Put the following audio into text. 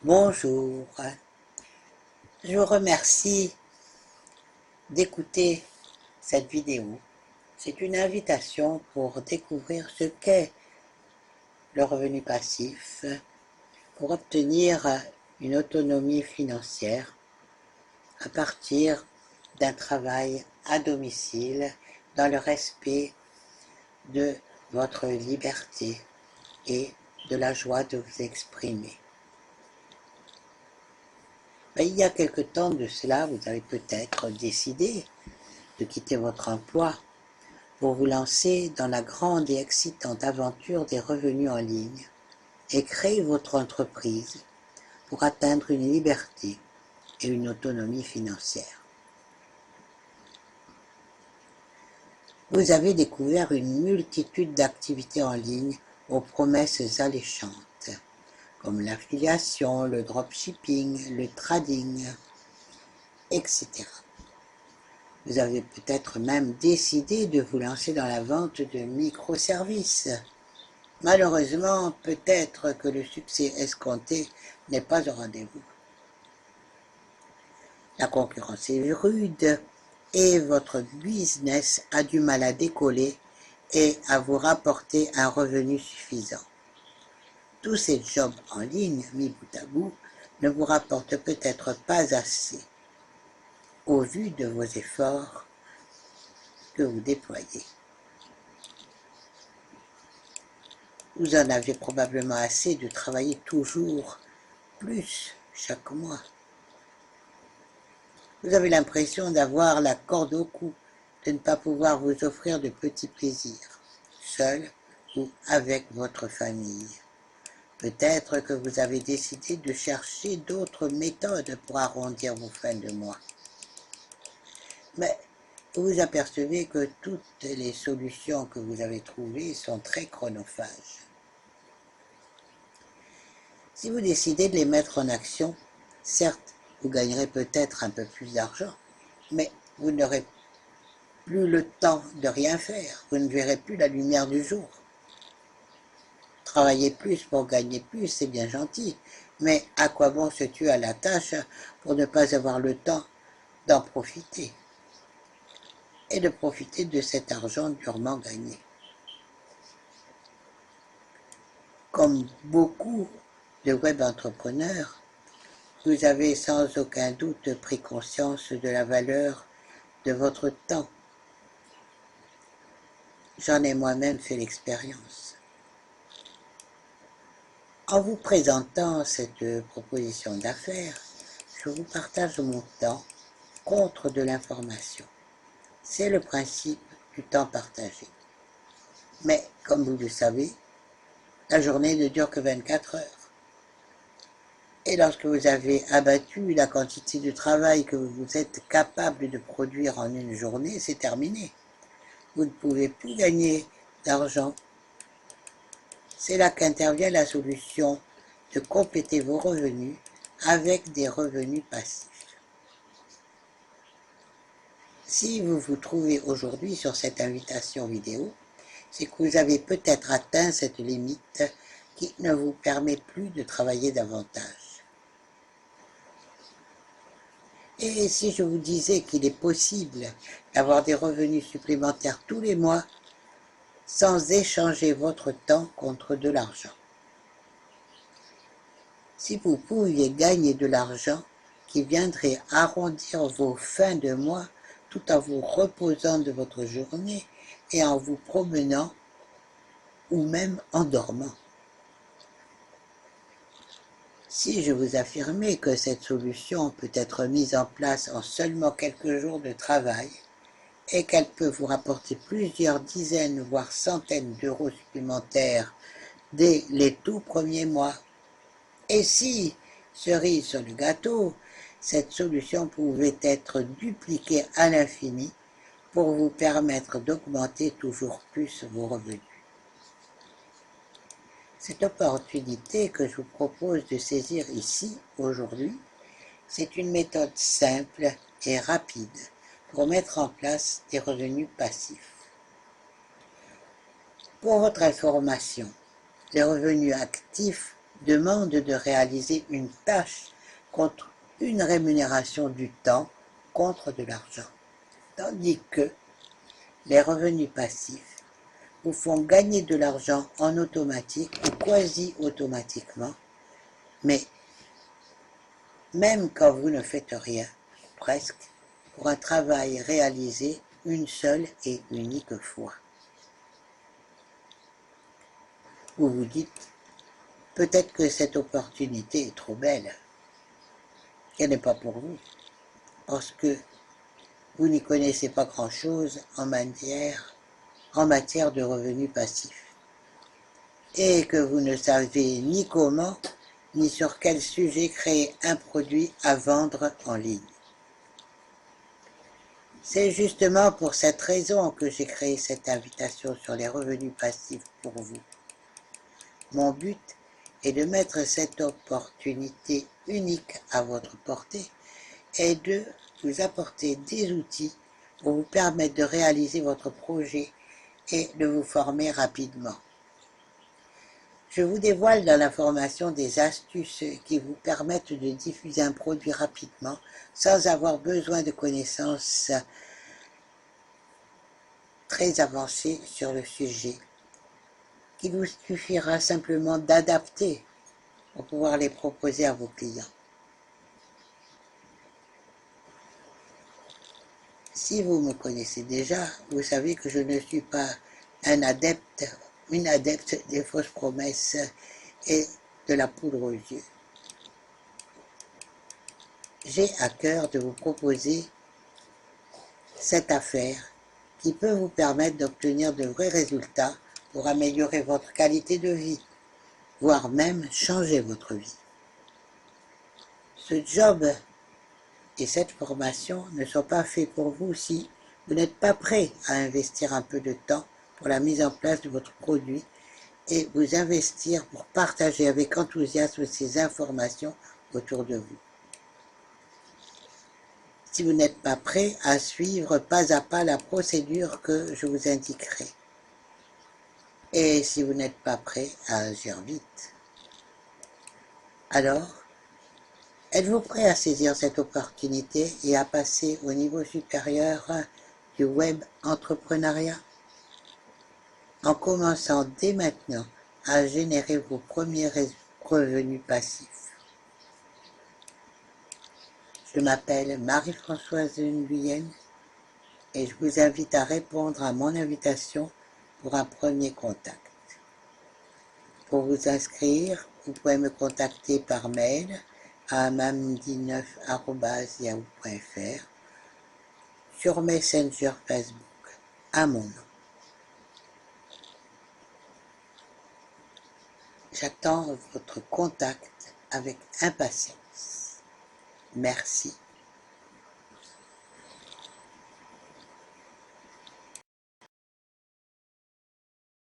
Bonjour, je vous remercie d'écouter cette vidéo. C'est une invitation pour découvrir ce qu'est le revenu passif, pour obtenir une autonomie financière à partir d'un travail à domicile dans le respect de votre liberté et de la joie de vous exprimer. Il y a quelque temps de cela, vous avez peut-être décidé de quitter votre emploi pour vous lancer dans la grande et excitante aventure des revenus en ligne et créer votre entreprise pour atteindre une liberté et une autonomie financière. Vous avez découvert une multitude d'activités en ligne aux promesses alléchantes, comme l'affiliation, le dropshipping, le trading, etc. Vous avez peut-être même décidé de vous lancer dans la vente de microservices. Malheureusement, peut-être que le succès escompté n'est pas au rendez-vous. La concurrence est rude et votre business a du mal à décoller et à vous rapporter un revenu suffisant. Tous ces jobs en ligne, mis bout à bout, ne vous rapportent peut-être pas assez au vu de vos efforts que vous déployez. Vous en avez probablement assez de travailler toujours plus chaque mois. Vous avez l'impression d'avoir la corde au cou, de ne pas pouvoir vous offrir de petits plaisirs, seul ou avec votre famille. Peut-être que vous avez décidé de chercher d'autres méthodes pour arrondir vos fins de mois. Mais vous vous apercevez que toutes les solutions que vous avez trouvées sont très chronophages. Si vous décidez de les mettre en action, certes, vous gagnerez peut-être un peu plus d'argent, mais vous n'aurez plus le temps de rien faire, vous ne verrez plus la lumière du jour. Travailler plus pour gagner plus, c'est bien gentil, mais à quoi bon se tuer à la tâche pour ne pas avoir le temps d'en profiter et de profiter de cet argent durement gagné. Comme beaucoup de web entrepreneurs, vous avez sans aucun doute pris conscience de la valeur de votre temps. J'en ai moi-même fait l'expérience. En vous présentant cette proposition d'affaires, je vous partage mon temps contre de l'information. C'est le principe du temps partagé. Mais, comme vous le savez, la journée ne dure que 24 heures. Et lorsque vous avez abattu la quantité de travail que vous êtes capable de produire en une journée, c'est terminé. Vous ne pouvez plus gagner d'argent. C'est là qu'intervient la solution de compléter vos revenus avec des revenus passifs. Si vous vous trouvez aujourd'hui sur cette invitation vidéo, c'est que vous avez peut-être atteint cette limite qui ne vous permet plus de travailler davantage. Et si je vous disais qu'il est possible d'avoir des revenus supplémentaires tous les mois sans échanger votre temps contre de l'argent? Si vous pouviez gagner de l'argent qui viendrait arrondir vos fins de mois tout en vous reposant de votre journée et en vous promenant ou même en dormant. Si je vous affirmais que cette solution peut être mise en place en seulement quelques jours de travail et qu'elle peut vous rapporter plusieurs dizaines voire centaines d'euros supplémentaires dès les tout premiers mois, et si, cerise sur le gâteau, cette solution pouvait être dupliquée à l'infini pour vous permettre d'augmenter toujours plus vos revenus. Cette opportunité que je vous propose de saisir ici, aujourd'hui, c'est une méthode simple et rapide pour mettre en place des revenus passifs. Pour votre information, les revenus actifs demande de réaliser une tâche contre une rémunération du temps contre de l'argent, tandis que les revenus passifs vous font gagner de l'argent en automatique ou quasi automatiquement, mais même quand vous ne faites rien, presque, pour un travail réalisé une seule et unique fois. Vous vous dites, peut-être que cette opportunité est trop belle, qu'elle n'est pas pour vous, parce que vous n'y connaissez pas grand-chose en matière de revenus passifs, et que vous ne savez ni comment, ni sur quel sujet créer un produit à vendre en ligne. C'est justement pour cette raison que j'ai créé cette invitation sur les revenus passifs pour vous. Mon but est de mettre cette opportunité unique à votre portée et de vous apporter des outils pour vous permettre de réaliser votre projet et de vous former rapidement. Je vous dévoile dans la formation des astuces qui vous permettent de diffuser un produit rapidement sans avoir besoin de connaissances très avancées sur le sujet, qu'il vous suffira simplement d'adapter pour pouvoir les proposer à vos clients. Si vous me connaissez déjà, vous savez que je ne suis pas une adepte des fausses promesses et de la poudre aux yeux. J'ai à cœur de vous proposer cette affaire qui peut vous permettre d'obtenir de vrais résultats pour améliorer votre qualité de vie, voire même changer votre vie. Ce job et cette formation ne sont pas faits pour vous si vous n'êtes pas prêt à investir un peu de temps pour la mise en place de votre produit et vous investir pour partager avec enthousiasme ces informations autour de vous. Si vous n'êtes pas prêt à suivre pas à pas la procédure que je vous indiquerai, et si vous n'êtes pas prêt à agir vite, alors êtes-vous prêt à saisir cette opportunité et à passer au niveau supérieur du web entrepreneuriat en commençant dès maintenant à générer vos premiers revenus passifs? Je m'appelle Marie-Françoise Nguyen et je vous invite à répondre à mon invitation pour un premier contact. Pour vous inscrire, vous pouvez me contacter par mail à mamdi9@yahoo.fr, sur Messenger Facebook, à mon nom. J'attends votre contact avec impatience. Merci.